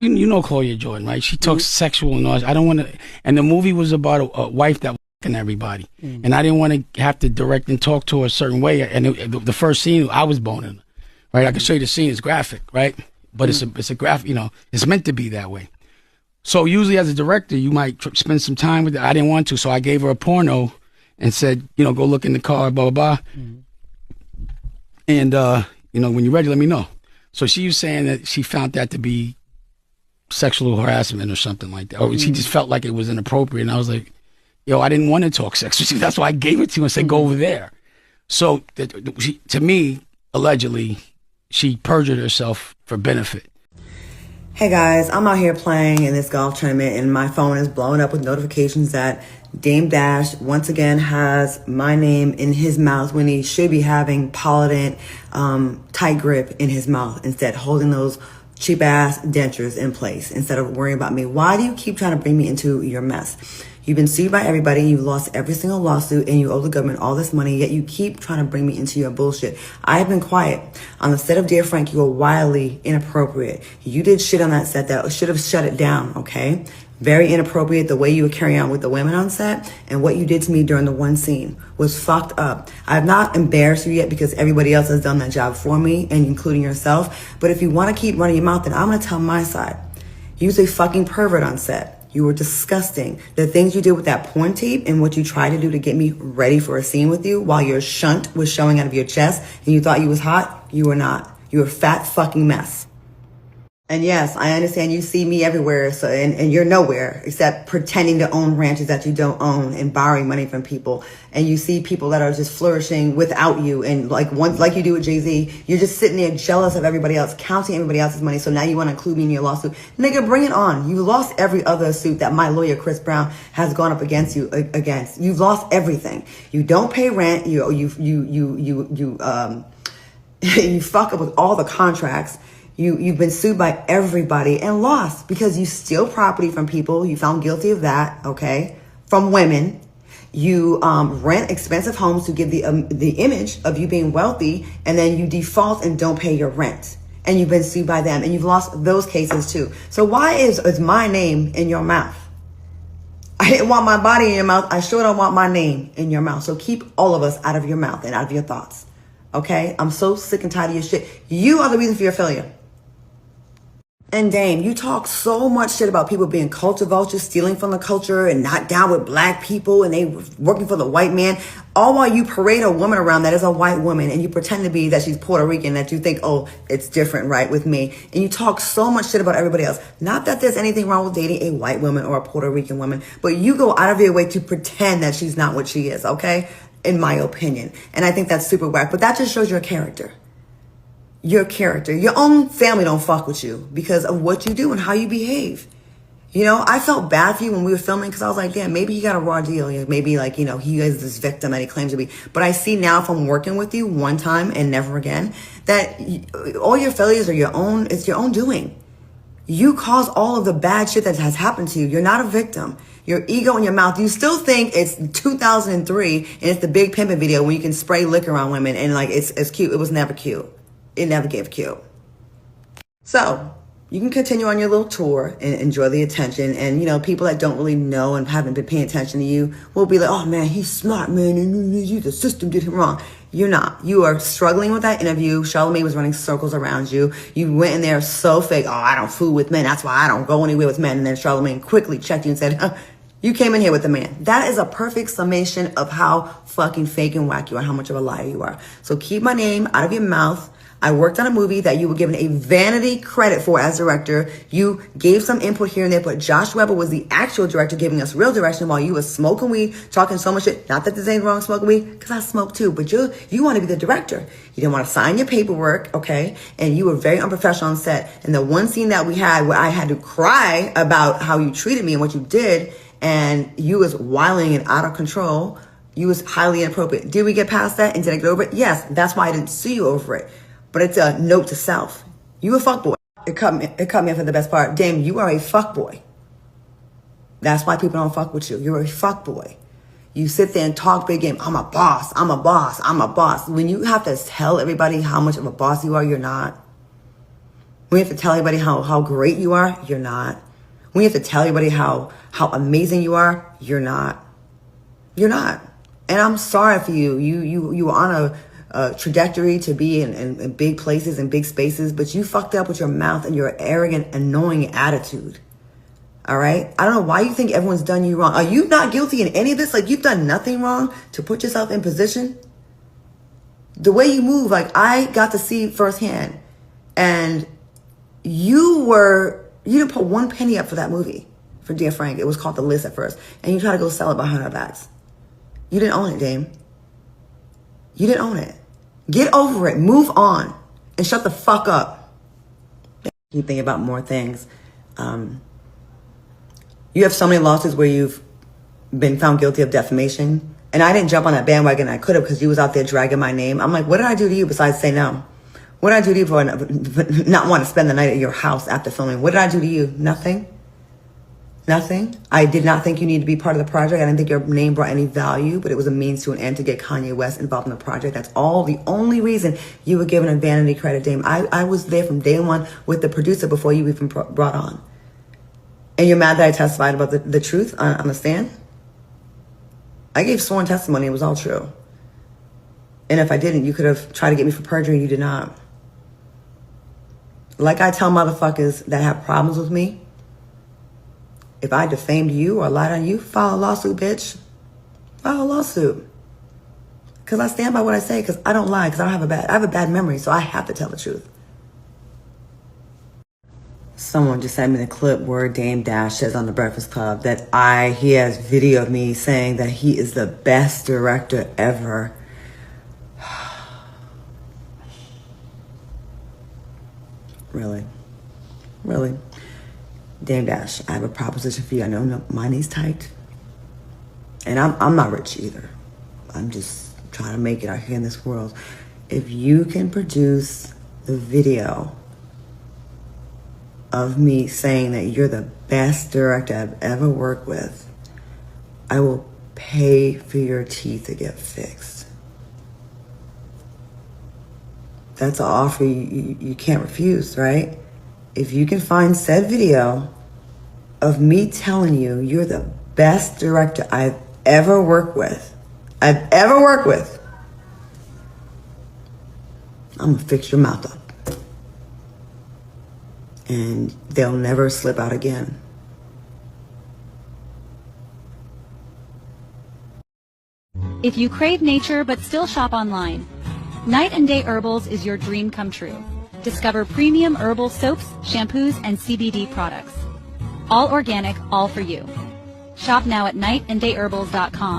You know Claudia Jordan, right? She talks sexual and all. I don't want to. And the movie was about a wife that was fucking everybody, and I didn't want to have to direct and talk to her a certain way. And the first scene, I was boning her, right? I can show you the scene; it's graphic, right? But it's a graphic. You know, it's meant to be that way. So usually, as a director, you might spend some time with it. I didn't want to, so I gave her a porno and said, you know, go look in the car, blah blah blah. And you know, when you're ready, let me know. So she was saying that she found that to be sexual harassment or something like that. Or she just felt like it was inappropriate. And I was like, yo, I didn't want to talk sex with you. That's why I gave it to you and said, go over there. So to me, allegedly, she perjured herself for benefit. Hey guys, I'm out here playing in this golf tournament and my phone is blowing up with notifications that Dame Dash once again has my name in his mouth when he should be having Polident tight grip in his mouth, instead holding those cheap ass dentures in place instead of worrying about me. Why do you keep trying to bring me into your mess? You've been sued by everybody, you've lost every single lawsuit, and you owe the government all this money, yet you keep trying to bring me into your bullshit. I have been quiet. On the set of Dear Frank, you were wildly inappropriate. You did shit on that set that should have shut it down, okay? Very inappropriate. The way you were carrying on with the women on set and what you did to me during the one scene was fucked up. I've not embarrassed you yet because everybody else has done that job for me, and including yourself. But if you want to keep running your mouth, then I'm going to tell my side. You was a fucking pervert on set. You were disgusting. The things you did with that porn tape and what you tried to do to get me ready for a scene with you while your shunt was showing out of your chest and you thought you was hot, you were not. You were a fat fucking mess. And yes, I understand you see me everywhere, so and you're nowhere except pretending to own ranches that you don't own and borrowing money from people. And you see people that are just flourishing without you, and like you do with Jay-Z, you're just sitting there jealous of everybody else, counting everybody else's money. So now you want to include me in your lawsuit. Nigga, bring it on. You lost every other suit that my lawyer Chris Brown has gone up against you against. You've lost everything. You don't pay rent. You fuck up with all the contracts. You've been sued by everybody and lost because you steal property from people. You found guilty of that, okay? From women. You rent expensive homes to give the image of you being wealthy, and then you default and don't pay your rent. And you've been sued by them, and you've lost those cases too. So why is my name in your mouth? I didn't want my body in your mouth. I sure don't want my name in your mouth. So keep all of us out of your mouth and out of your thoughts, okay? I'm so sick and tired of your shit. You are the reason for your failure. And Dame, you talk so much shit about people being culture vultures, stealing from the culture and not down with black people and they working for the white man. All while you parade a woman around that is a white woman and you pretend to be that she's Puerto Rican, that you think, oh, it's different, right, with me. And you talk so much shit about everybody else. Not that there's anything wrong with dating a white woman or a Puerto Rican woman, but you go out of your way to pretend that she's not what she is, okay? In my opinion. And I think that's super whack, but that just shows your character. Your character. Your own family don't fuck with you because of what you do and how you behave. You know, I felt bad for you when we were filming because I was like, damn, maybe he got a raw deal. Maybe like, you know, he is this victim that he claims to be. But I see now from working with you one time and never again that all your failures are your own. It's your own doing. You caused all of the bad shit that has happened to you. You're not a victim. Your ego in your mouth. You still think it's 2003 and it's the Big Pimpin' video when you can spray liquor on women and like it's cute. It was never cute. It never gave cute. So you can continue on your little tour and enjoy the attention. And, you know, people that don't really know and haven't been paying attention to you will be like, oh, man, he's smart, man. And the system did him wrong. You're not. You are struggling with that interview. Charlamagne was running circles around you. You went in there so fake. Oh, I don't fool with men. That's why I don't go anywhere with men. And then Charlamagne quickly checked you and said, you came in here with a man. That is a perfect summation of how fucking fake and whack you are, how much of a liar you are. So keep my name out of your mouth. I worked on a movie that you were given a vanity credit for as director. You gave some input here and there, but Josh Weber was the actual director giving us real direction while you were smoking weed, talking so much shit. Not that there's anything wrong with smoking weed, because I smoke too, but you want to be the director. You didn't want to sign your paperwork, okay? And you were very unprofessional on set. And the one scene that we had where I had to cry about how you treated me and what you did, and you was wilding and out of control, you was highly inappropriate. Did we get past that and did I get over it? Yes, that's why I didn't sue you over it. But it's a note to self. You a fuckboy. It cut me for the best part. Damn, you are a fuckboy. That's why people don't fuck with you. You're a fuckboy. You sit there and talk big game. I'm a boss. I'm a boss. I'm a boss. When you have to tell everybody how much of a boss you are, you're not. When you have to tell everybody how great you are, you're not. When you have to tell everybody how amazing you are, you're not. You're not. And I'm sorry for you. You are on a trajectory to be in big places and big spaces, but you fucked up with your mouth and your arrogant, annoying attitude. All right? I don't know why you think everyone's done you wrong. Are you not guilty in any of this? Like, you've done nothing wrong to put yourself in position? The way you move, like, I got to see firsthand. And you didn't put one penny up for that movie, for Dear Frank. It was called The List at first. And you tried to go sell it behind our backs. You didn't own it, Dame. You didn't own it. Get over it. Move on. And shut the fuck up. Keep thinking about more things. You have so many lawsuits where you've been found guilty of defamation. And I didn't jump on that bandwagon. I could have, because you was out there dragging my name. I'm like, what did I do to you besides say no? What did I do to you for not want to spend the night at your house after filming? What did I do to you? Nothing. Nothing. I did not think you needed to be part of the project. I didn't think your name brought any value, but it was a means to an end to get Kanye West involved in the project. That's all. The only reason you were given a vanity credit, Dame. I was there from day one with the producer before you even brought on. And you're mad that I testified about the truth on the stand? I gave sworn testimony. It was all true. And if I didn't, you could have tried to get me for perjury. You did not. Like I tell motherfuckers that have problems with me, if I defamed you or lied on you, file a lawsuit, bitch. File a lawsuit. Because I stand by what I say, because I don't lie, because I have a bad memory, so I have to tell the truth. Someone just sent me the clip where Dame Dash says on The Breakfast Club that he has video of me saying that he is the best director ever. Really? Really? Dame Dash, I have a proposition for you. I know money's tight. And I'm not rich either. I'm just trying to make it out here in this world. If you can produce the video of me saying that you're the best director I've ever worked with, I will pay for your teeth to get fixed. That's an offer you can't refuse, right? If you can find said video of me telling you you're the best director I've ever worked with, I'm gonna fix your mouth up. And they'll never slip out again. If you crave nature but still shop online, Night and Day Herbals is your dream come true. Discover premium herbal soaps, shampoos, and CBD products. All organic, all for you. Shop now at nightandayherbals.com.